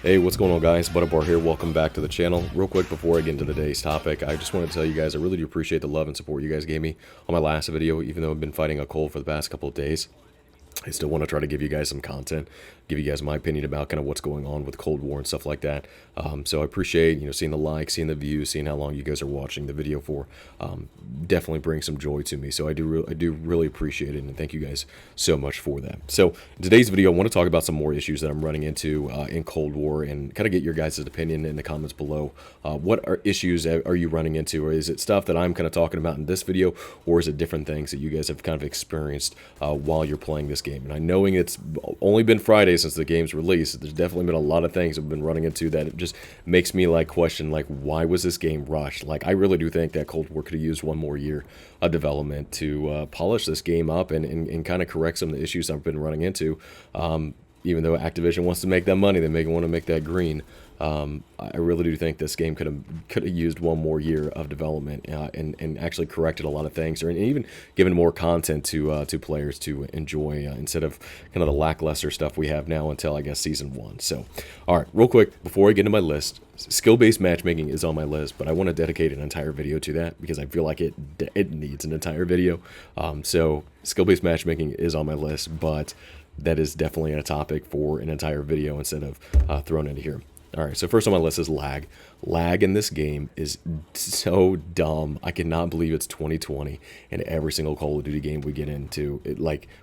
Hey, what's going on, guys? Butterbar here. Welcome back to the channel. Real quick before I get into today's topic, I just want to tell you guys I really do appreciate the love and support you guys gave me on my last video. Even though I've been fighting a cold for the past couple of days, I still want to try to give you guys some content, give you guys my opinion about kind of what's going on with Cold War and stuff like that. So I appreciate, seeing the likes, seeing the views, seeing how long you guys are watching the video for. Definitely brings some joy to me. So I do really appreciate it, and thank you guys so much for that. So in today's video, I want to talk about some more issues that I'm running into in Cold War, and kind of get your guys' opinion in the comments below. What issues are you running into, or is it stuff that I'm kind of talking about in this video, or is it different things that you guys have kind of experienced while you're playing this game? And I knowing it's only been Friday since the game's released, there's definitely been a lot of things I've been running into that it just makes me like question, like, why was this game rushed? Like, I really do think that Cold War could have used one more year of development to polish this game up and kind of correct some of the issues I've been running into. Even though Activision wants to make that money, they want to make that green. I really do think this game could have used one more year of development and actually corrected a lot of things, or even given more content to players to enjoy instead of kind of the lackluster stuff we have now until, I guess, Season 1. So, all right, real quick, before I get into my list, skill-based matchmaking is on my list, but I want to dedicate an entire video to that because I feel like it needs an entire video. So skill-based matchmaking is on my list, but that is definitely a topic for an entire video instead of thrown into here. All right, so first on my list is lag. Lag in this game is so dumb. I cannot believe it's 2020 and every single Call of Duty game we get into,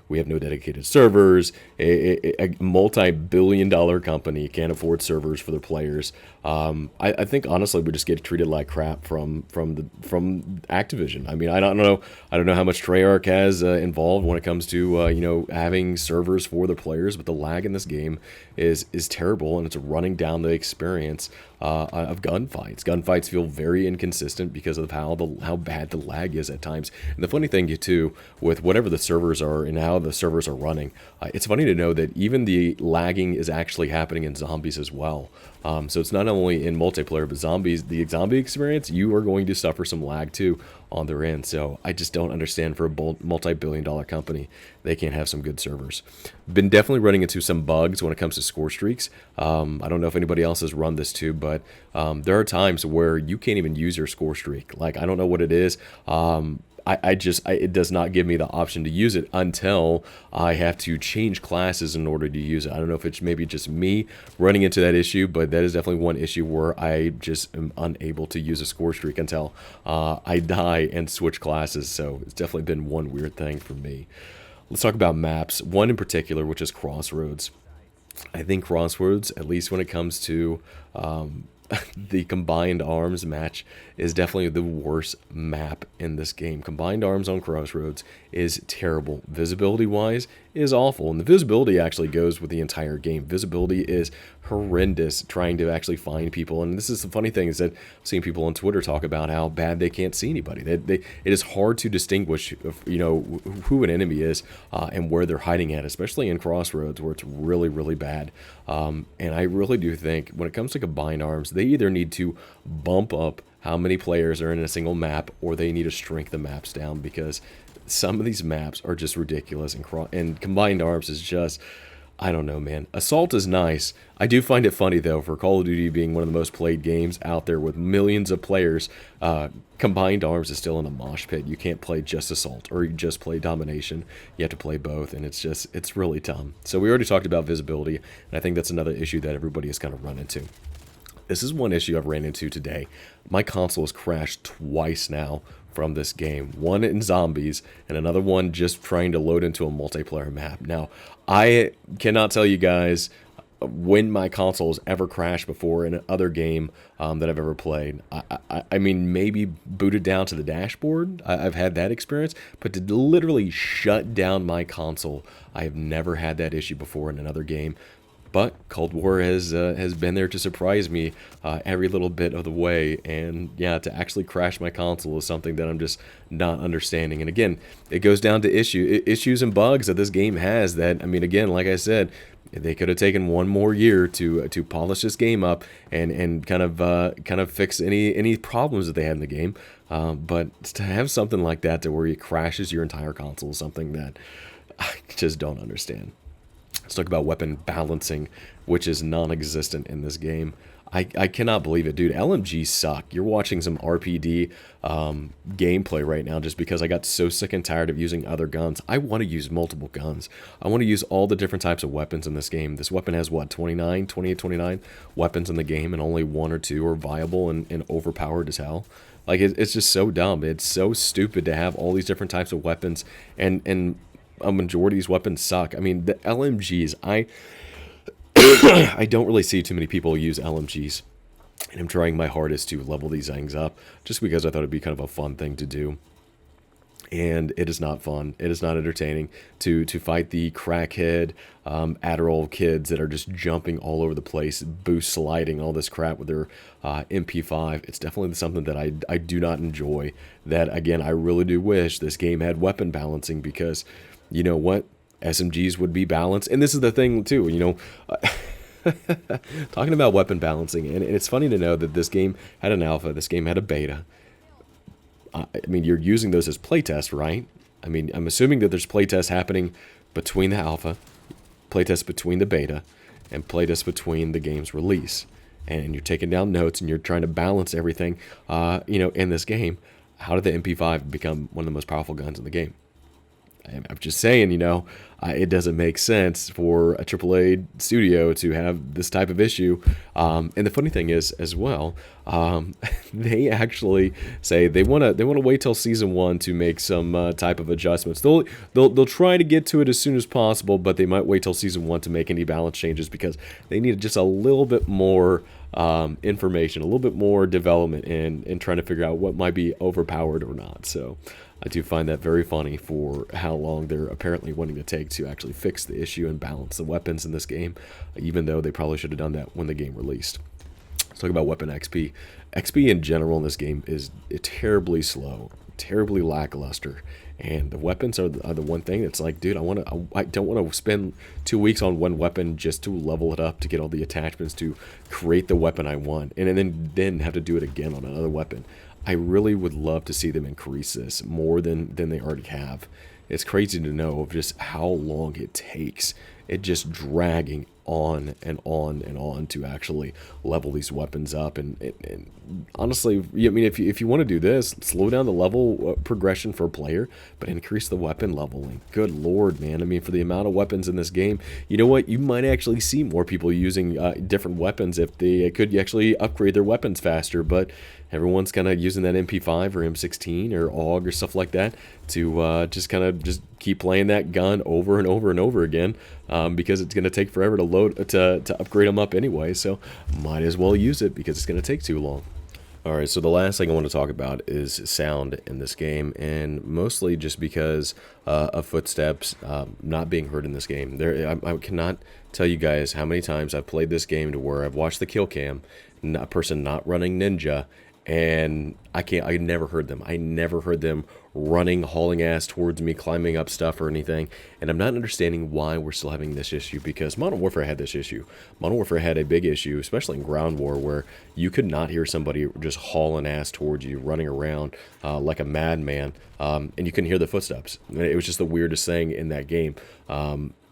we have no dedicated servers. A multi-billion-dollar company can't afford servers for their players. I think honestly we just get treated like crap from Activision. I mean, I don't know how much Treyarch has involved when it comes to having servers for their players, but the lag in this game is terrible, and it's running down the experience of gunfights. Gunfights feel very inconsistent because of how bad the lag is at times. And the funny thing too, with whatever the servers are and how the servers are running, it's funny to know that even the lagging is actually happening in zombies as well. So it's not only in multiplayer, but the zombie experience, you are going to suffer some lag too on their end. So I just don't understand, for a multi-billion-dollar company, they can't have some good servers. Been definitely running into some bugs when it comes to score streaks. I don't know if anybody else has run this too, but there are times where you can't even use your score streak. Like, I don't know what it is. It does not give me the option to use it until I have to change classes in order to use it. I don't know if it's maybe just me running into that issue, but that is definitely one issue where I just am unable to use a score streak until I die and switch classes. So it's definitely been one weird thing for me. Let's talk about maps. One in particular, which is Crossroads. I think Crossroads, at least when it comes to the Combined Arms match, is definitely the worst map in this game. Combined Arms on Crossroads is terrible. Visibility-wise is awful, and the visibility actually goes with the entire game. Visibility is horrendous trying to actually find people, and this is the funny thing, is that I've seen people on Twitter talk about how bad they can't see anybody. It is hard to distinguish, who an enemy is and where they're hiding at, especially in Crossroads, where it's really, really bad. And I really do think when it comes to Combined Arms, they either need to bump up how many players are in a single map, or they need to shrink the maps down, because some of these maps are just ridiculous, and Combined Arms is just, I don't know, man. Assault is nice. I do find it funny, though, for Call of Duty being one of the most played games out there with millions of players, Combined Arms is still in a mosh pit. You can't play just Assault or you just play Domination. You have to play both, and it's really dumb. So we already talked about visibility, and I think that's another issue that everybody has kind of run into. This is one issue I've ran into today. My console has crashed twice now from this game. One in zombies, and another one just trying to load into a multiplayer map. Now, I cannot tell you guys when my console has ever crashed before in another game that I've ever played. I mean, maybe booted down to the dashboard. I've had that experience, but to literally shut down my console, I have never had that issue before in another game. But Cold War has been there to surprise me every little bit of the way, and yeah, to actually crash my console is something that I'm just not understanding. And again, it goes down to issues and bugs that this game has. That, I mean, again, like I said, they could have taken one more year to polish this game up and kind of fix any problems that they had in the game. But to have something like that to where it crashes your entire console is something that I just don't understand. Let's talk about weapon balancing, which is non-existent in this game. I cannot believe it, dude. LMGs suck. You're watching some RPD gameplay right now just because I got so sick and tired of using other guns. I want to use multiple guns. I want to use all the different types of weapons in this game. This weapon has, what, 28, 29 weapons in the game, and only 1 or 2 are viable and overpowered as hell. Like, it's just so dumb. It's so stupid to have all these different types of weapons, and a majority of these weapons suck. I mean, the LMGs, I don't really see too many people use LMGs, and I'm trying my hardest to level these things up just because I thought it'd be kind of a fun thing to do. And it is not fun. It is not entertaining to fight the crackhead Adderall kids that are just jumping all over the place, boost sliding, all this crap with their MP5. It's definitely something that I do not enjoy. That, again, I really do wish this game had weapon balancing, because you know what? SMGs would be balanced. And this is the thing, too, you know, talking about weapon balancing, and it's funny to know that this game had an alpha, this game had a beta. I mean, you're using those as playtest, right? I mean, I'm assuming that there's playtests happening between the alpha, playtests between the beta, and playtests between the game's release. And you're taking down notes, and you're trying to balance everything, you know, in this game. How did the MP5 become one of the most powerful guns in the game? I'm just saying, you know, it doesn't make sense for a AAA studio to have this type of issue. And the funny thing is, as well, they actually say they want to wait till season 1 to make some type of adjustments. They'll try to get to it as soon as possible, but they might wait till season 1 to make any balance changes, because they need just a little bit more information, a little bit more development in trying to figure out what might be overpowered or not. So I do find that very funny for how long they're apparently wanting to take to actually fix the issue and balance the weapons in this game, even though they probably should have done that when the game released. Let's talk about weapon XP. XP in general in this game is terribly slow, terribly lackluster, and the weapons are the one thing that's like, dude, I don't want to spend 2 weeks on one weapon just to level it up, to get all the attachments, to create the weapon I want, and then have to do it again on another weapon. I really would love to see them increase this more than they already have. It's crazy to know of just how long it takes. It just dragging on and on and on to actually level these weapons up. And honestly, I mean, if you want to do this, slow down the level progression for a player, but increase the weapon leveling. Good Lord, man. I mean, for the amount of weapons in this game, you know what? You might actually see more people using different weapons if they could actually upgrade their weapons faster, but everyone's kind of using that MP5 or M16 or AUG or stuff like that to just keep playing that gun over and over and over again, because it's going to take forever to load to upgrade them up anyway. So might as well use it because it's going to take too long. Alright, so the last thing I want to talk about is sound in this game, and mostly just because of footsteps not being heard in this game. I cannot tell you guys how many times I've played this game to where I've watched the kill cam, a person not running ninja, and I never heard them. I never heard them running, hauling ass towards me, climbing up stuff or anything. And I'm not understanding why we're still having this issue, because Modern Warfare had this issue. Modern Warfare had a big issue, especially in Ground War, where you could not hear somebody just hauling ass towards you, running around like a madman, and you couldn't hear the footsteps. It was just the weirdest thing in that game.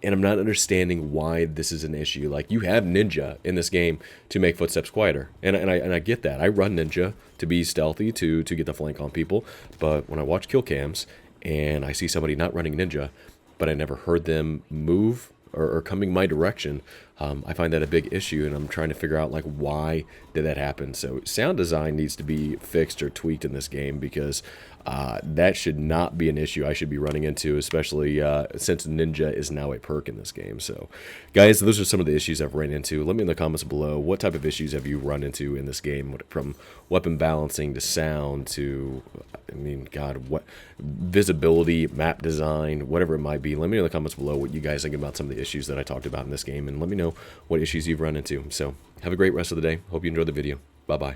And I'm not understanding why this is an issue. Like, you have Ninja in this game to make footsteps quieter. And I get that. I run Ninja to be stealthy, to get the flank on people. But when I watch kill cams and I see somebody not running Ninja, but I never heard them move or coming my direction, I find that a big issue, and I'm trying to figure out, like, why did that happen. So sound design needs to be fixed or tweaked in this game, because that should not be an issue I should be running into, especially since Ninja is now a perk in this game. So guys, those are some of the issues I've run into. Let me in the comments below, what type of issues have you run into in this game, from weapon balancing to sound to, I mean, God, what visibility, map design, whatever it might be. Let me know in the comments below what you guys think about some of the issues that I talked about in this game, and let me know what issues you've run into. So have a great rest of the day. Hope you enjoyed the video. Bye bye.